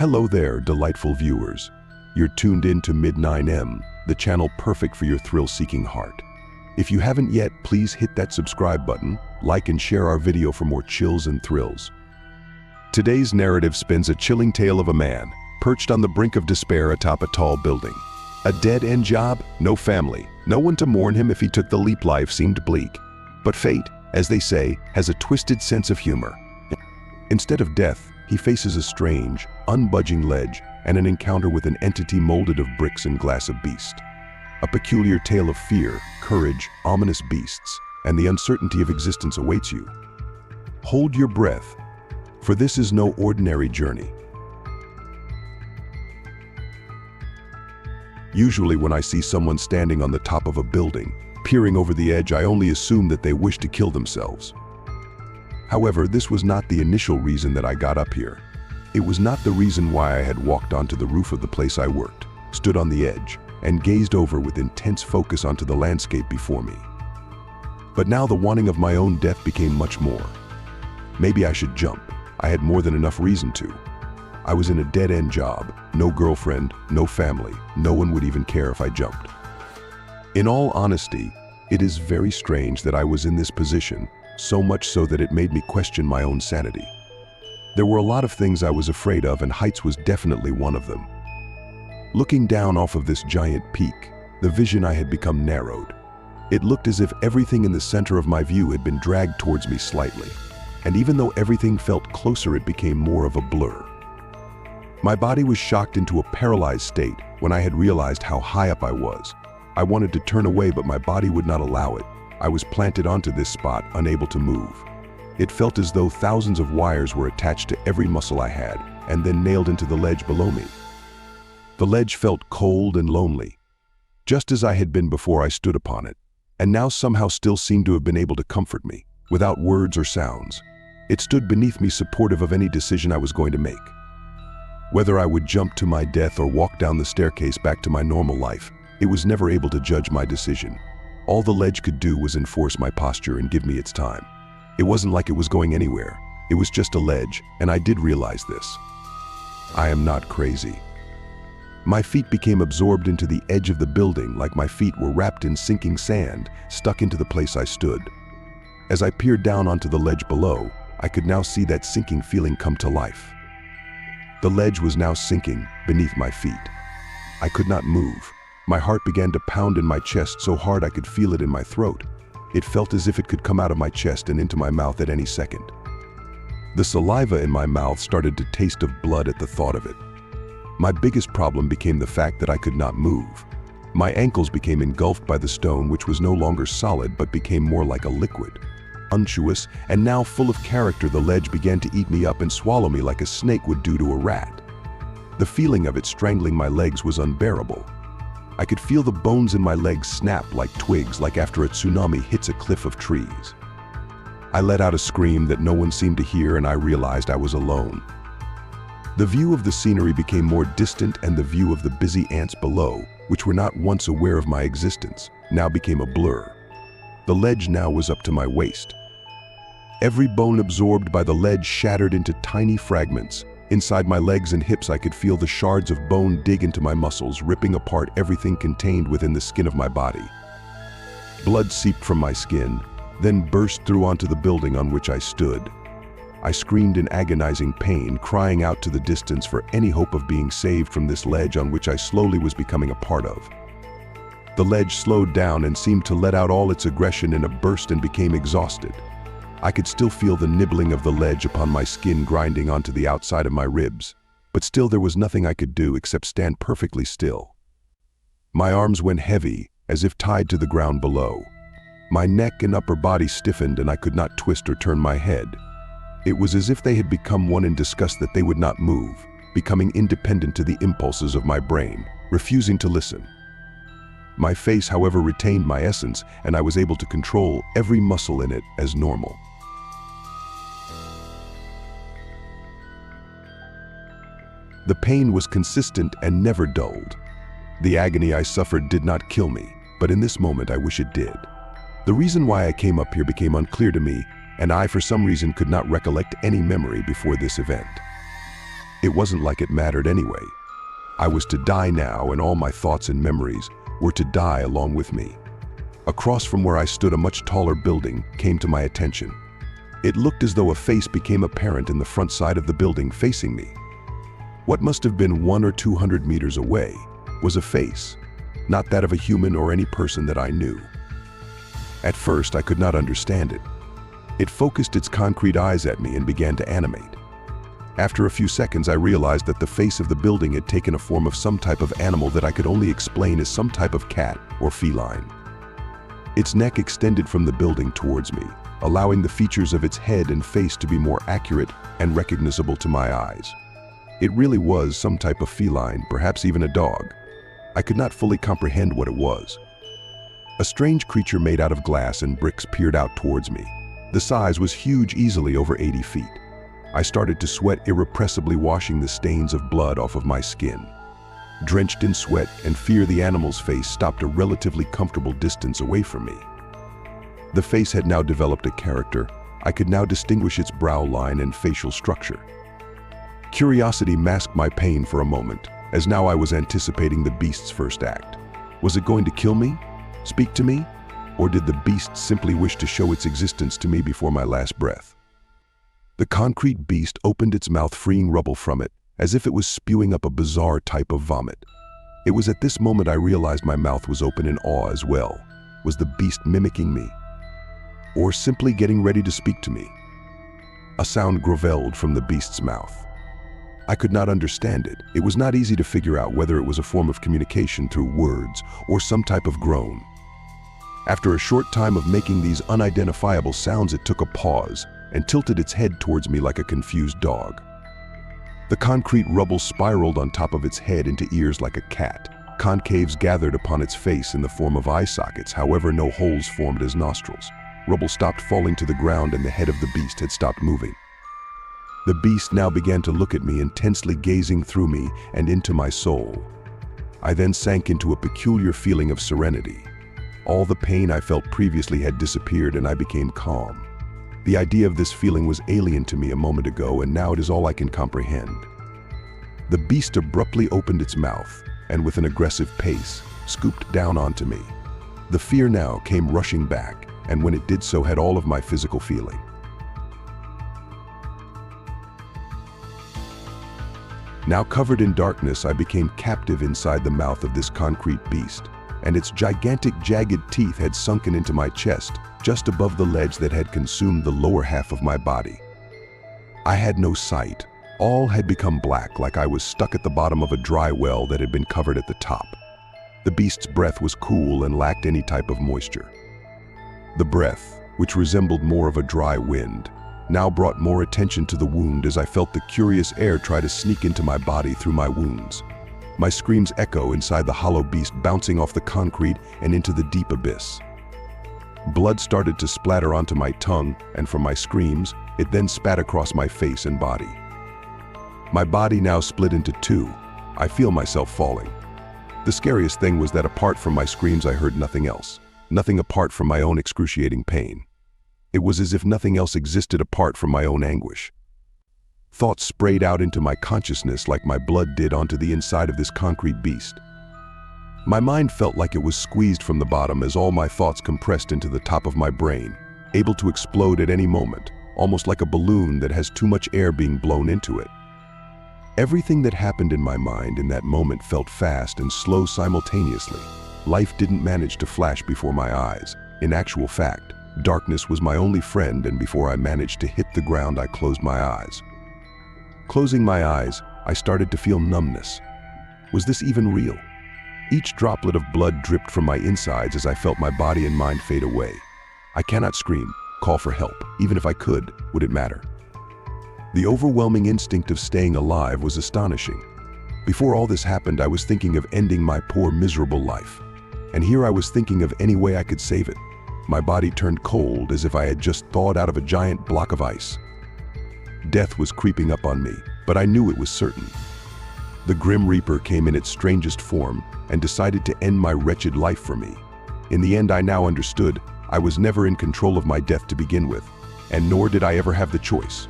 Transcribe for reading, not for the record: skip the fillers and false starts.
Hello there, delightful viewers. You're tuned in to Mid9M, the channel perfect for your thrill-seeking heart. If you haven't yet, please hit that subscribe button, like and share our video for more chills and thrills. Today's narrative spins a chilling tale of a man perched on the brink of despair atop a tall building. A dead-end job, no family, no one to mourn him if he took the leap. Life seemed bleak. But fate, as they say, has a twisted sense of humor. Instead of death, he faces a strange, unbudging ledge and an encounter with an entity molded of bricks and glass, a beast. A peculiar tale of fear, courage, ominous beasts, and the uncertainty of existence awaits you. Hold your breath, for this is no ordinary journey. Usually when I see someone standing on the top of a building, peering over the edge, I only assume that they wish to kill themselves. However, this was not the initial reason that I got up here. It was not the reason why I had walked onto the roof of the place I worked, stood on the edge, and gazed over with intense focus onto the landscape before me. But now the wanting of my own death became much more. Maybe I should jump. I had more than enough reason to. I was in a dead-end job, no girlfriend, no family, no one would even care if I jumped. In all honesty, it is very strange that I was in this position, so much so that it made me question my own sanity. There were a lot of things I was afraid of, and heights was definitely one of them. Looking down off of this giant peak, the vision I had become narrowed. It looked as if everything in the center of my view had been dragged towards me slightly, and even though everything felt closer, it became more of a blur. My body was shocked into a paralyzed state when I had realized how high up I was. I wanted to turn away, but my body would not allow it. I was planted onto this spot, unable to move. It felt as though thousands of wires were attached to every muscle I had, and then nailed into the ledge below me. The ledge felt cold and lonely, just as I had been before I stood upon it, and now somehow still seemed to have been able to comfort me, without words or sounds. It stood beneath me, supportive of any decision I was going to make. Whether I would jump to my death or walk down the staircase back to my normal life, it was never able to judge my decision. All the ledge could do was enforce my posture and give me its time. It wasn't like it was going anywhere. It was just a ledge, and I did realize this. I am not crazy. My feet became absorbed into the edge of the building, like my feet were wrapped in sinking sand, stuck into the place I stood. As I peered down onto the ledge below, I could now see that sinking feeling come to life. The ledge was now sinking beneath my feet. I could not move. My heart began to pound in my chest so hard I could feel it in my throat. It felt as if it could come out of my chest and into my mouth at any second. The saliva in my mouth started to taste of blood at the thought of it. My biggest problem became the fact that I could not move. My ankles became engulfed by the stone, which was no longer solid but became more like a liquid. Unctuous and now full of character, the ledge began to eat me up and swallow me like a snake would do to a rat. The feeling of it strangling my legs was unbearable. I could feel the bones in my legs snap like twigs, like after a tsunami hits a cliff of trees. I let out a scream that no one seemed to hear, and I realized I was alone. The view of the scenery became more distant, and the view of the busy ants below, which were not once aware of my existence, now became a blur. The ledge now was up to my waist. Every bone absorbed by the ledge shattered into tiny fragments. Inside my legs and hips, I could feel the shards of bone dig into my muscles, ripping apart everything contained within the skin of my body. Blood seeped from my skin, then burst through onto the building on which I stood. I screamed in agonizing pain, crying out to the distance for any hope of being saved from this ledge on which I slowly was becoming a part of. The ledge slowed down and seemed to let out all its aggression in a burst and became exhausted. I could still feel the nibbling of the ledge upon my skin, grinding onto the outside of my ribs, but still there was nothing I could do except stand perfectly still. My arms went heavy, as if tied to the ground below. My neck and upper body stiffened, and I could not twist or turn my head. It was as if they had become one in disgust that they would not move, becoming independent to the impulses of my brain, refusing to listen. My face, however, retained my essence, and I was able to control every muscle in it as normal. The pain was consistent and never dulled. The agony I suffered did not kill me, but in this moment I wish it did. The reason why I came up here became unclear to me, and I for some reason could not recollect any memory before this event. It wasn't like it mattered anyway. I was to die now, and all my thoughts and memories were to die along with me. Across from where I stood, a much taller building came to my attention. It looked as though a face became apparent in the front side of the building facing me. What must have been 100 or 200 meters away was a face, not that of a human or any person that I knew. At first, I could not understand it. It focused its concrete eyes at me and began to animate. After a few seconds, I realized that the face of the building had taken a form of some type of animal that I could only explain as some type of cat or feline. Its neck extended from the building towards me, allowing the features of its head and face to be more accurate and recognizable to my eyes. It really was some type of feline, perhaps even a dog. I could not fully comprehend what it was. A strange creature made out of glass and bricks peered out towards me. The size was huge, easily over 80 feet. I started to sweat irrepressibly, washing the stains of blood off of my skin. Drenched in sweat and fear, the animal's face stopped a relatively comfortable distance away from me. The face had now developed a character. I could now distinguish its brow line and facial structure. Curiosity masked my pain for a moment, as now I was anticipating the beast's first act. Was it going to kill me? Speak to me? Or did the beast simply wish to show its existence to me before my last breath? The concrete beast opened its mouth, freeing rubble from it, as if it was spewing up a bizarre type of vomit. It was at this moment I realized my mouth was open in awe as well. Was the beast mimicking me? Or simply getting ready to speak to me? A sound grovelled from the beast's mouth. I could not understand it. It was not easy to figure out whether it was a form of communication through words or some type of groan. After a short time of making these unidentifiable sounds, it took a pause and tilted its head towards me like a confused dog. The concrete rubble spiraled on top of its head into ears like a cat. Concaves gathered upon its face in the form of eye sockets, however no holes formed as nostrils. Rubble stopped falling to the ground and the head of the beast had stopped moving. The beast now began to look at me, intensely gazing through me and into my soul. I then sank into a peculiar feeling of serenity. All the pain I felt previously had disappeared and I became calm. The idea of this feeling was alien to me a moment ago, and now it is all I can comprehend. The beast abruptly opened its mouth and with an aggressive pace scooped down onto me. The fear now came rushing back, and when it did so, had all of my physical feeling. Now covered in darkness, I became captive inside the mouth of this concrete beast, and its gigantic jagged teeth had sunken into my chest, just above the ledge that had consumed the lower half of my body. I had no sight. All had become black, like I was stuck at the bottom of a dry well that had been covered at the top. The beast's breath was cool and lacked any type of moisture. The breath, which resembled more of a dry wind, now brought more attention to the wound as I felt the curious air try to sneak into my body through my wounds. My screams echo inside the hollow beast, bouncing off the concrete and into the deep abyss. Blood started to splatter onto my tongue, and from my screams, it then spat across my face and body. My body now split into two. I feel myself falling. The scariest thing was that apart from my screams, I heard nothing else. Nothing apart from my own excruciating pain. It was as if nothing else existed apart from my own anguish. Thoughts sprayed out into my consciousness like my blood did onto the inside of this concrete beast. My mind felt like it was squeezed from the bottom as all my thoughts compressed into the top of my brain, able to explode at any moment, almost like a balloon that has too much air being blown into it. Everything that happened in my mind in that moment felt fast and slow simultaneously. Life didn't manage to flash before my eyes. In actual fact, darkness was my only friend, and before I managed to hit the ground, I closed my eyes. Closing my eyes, I started to feel numbness. Was this even real? Each droplet of blood dripped from my insides as I felt my body and mind fade away. I cannot scream, call for help. Even if I could, would it matter? The overwhelming instinct of staying alive was astonishing. Before all this happened, I was thinking of ending my poor, miserable life. And here I was thinking of any way I could save it. My body turned cold as if I had just thawed out of a giant block of ice. Death was creeping up on me, but I knew it was certain. The Grim Reaper came in its strangest form and decided to end my wretched life for me. In the end, I now understood I was never in control of my death to begin with, and nor did I ever have the choice.